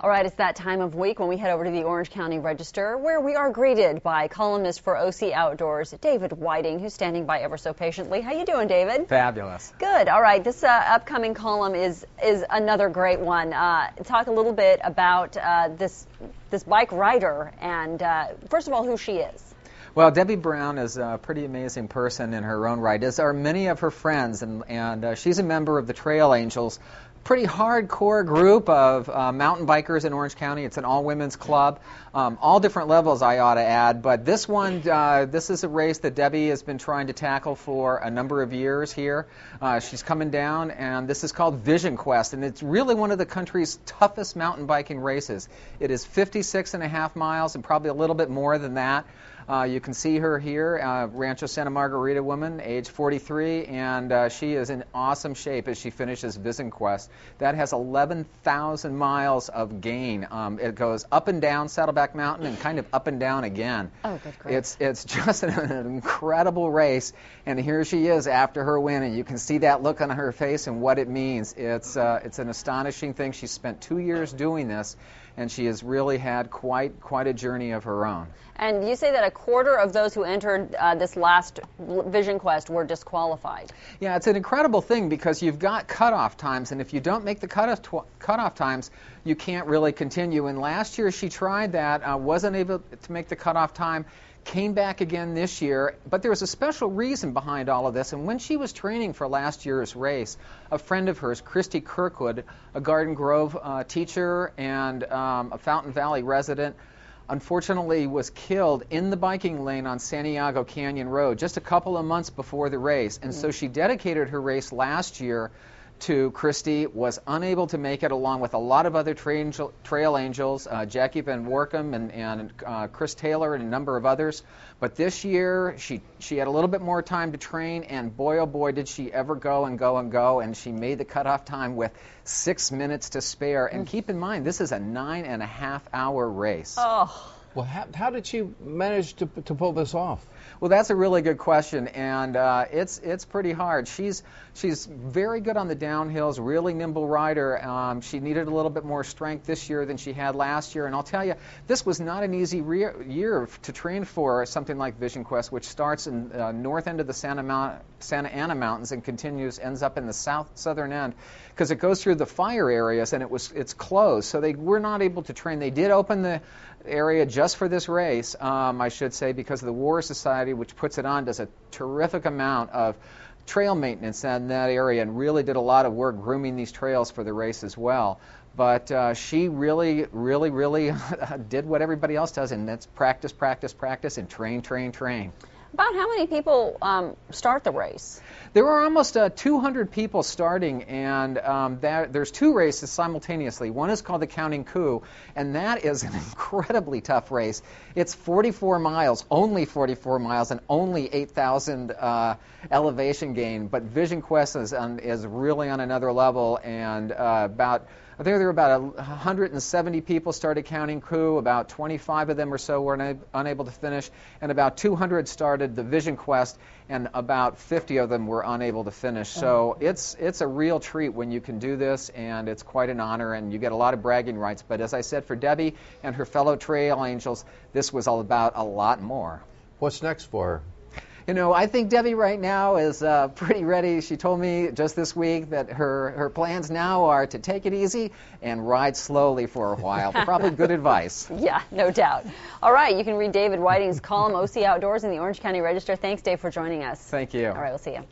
All right, it's that time of week when we head over to the Orange County Register, where we are greeted by columnist for OC Outdoors, David Whiting, who's standing by ever so patiently. How you doing, David? Fabulous. Good. All right, this upcoming column is another great one. Talk a little bit about this bike rider, and first of all, who she is. Well, Debbie Brown is a pretty amazing person in her own right, as are many of her friends, and she's a member of the Trail Angels, pretty hardcore group of mountain bikers in Orange County. It's an all-women's club, all different levels, I ought to add. But this one, this is a race that Debbie has been trying to tackle for a number of years here. She's coming down, and this is called Vision Quest, and it's really one of the country's toughest mountain biking races. It is 56.5 miles and probably a little bit more than that. You can see her here, Rancho Santa Margarita woman, age 43, and she is in awesome shape as she finishes Vision Quest. That has 11,000 miles of gain. It goes up and down Saddleback Mountain and kind of up and down again. Oh, good grief. It's just an incredible race, and here she is after her win, and you can see that look on her face and what it means. It's an astonishing thing. She spent 2 years doing this, and she has really had quite a journey of her own. And you say that a quarter of those who entered this last Vision Quest were disqualified. Yeah, it's an incredible thing because you've got cutoff times, and if you don't make the cutoff times, you can't really continue. And last year she tried that, wasn't able to make the cutoff time, came back again this year, but there was a special reason behind all of this. And when she was training for last year's race, a friend of hers, Christy Kirkwood, a Garden Grove teacher and a Fountain Valley resident, unfortunately was killed in the biking lane on Santiago Canyon Road just a couple of months before the race. And so she dedicated her race last year to Christy, was unable to make it along with a lot of other trail angels, Jackie Van Workum and Chris Taylor and a number of others. But this year she had a little bit more time to train, and boy oh boy did she ever go and go and go, and she made the cutoff time with 6 minutes to spare. And keep in mind, this is a 9.5-hour race. Oh. Well, how did she manage to pull this off? Well, that's a really good question, and it's pretty hard. She's very good on the downhills, really nimble rider. She needed a little bit more strength this year than she had last year, and I'll tell you, this was not an easy year to train for something like Vision Quest, which starts in north end of the Santa Ana Mountains and ends up in the southern end, because it goes through the fire areas, and it's closed, so they were not able to train. They did open the area just for this race, I should say, because the War Society, which puts it on, does a terrific amount of trail maintenance in that area and really did a lot of work grooming these trails for the race as well. But she really did what everybody else does, and that's practice, practice, practice, and train, train, train. About how many people start the race? There were almost 200 people starting, and there's two races simultaneously. One is called the Counting Coup, and that is an incredibly tough race. It's 44 miles, only 44 miles, and only 8,000 elevation gain. But Vision Quest is really on another level, and I think there were about 170 people started Counting Coup. About 25 of them or so were unable to finish, and about 200 started the Vision Quest, and about 50 of them were unable to finish. So it's a real treat when you can do this, and it's quite an honor, and you get a lot of bragging rights. But as I said, for Debbie and her fellow Trail Angels, this was all about a lot more. What's next for her? You know, I think Debbie right now is pretty ready. She told me just this week that her plans now are to take it easy and ride slowly for a while. Probably good advice. Yeah, no doubt. All right, you can read David Whiting's column, OC Outdoors, in the Orange County Register. Thanks, Dave, for joining us. Thank you. All right, we'll see you.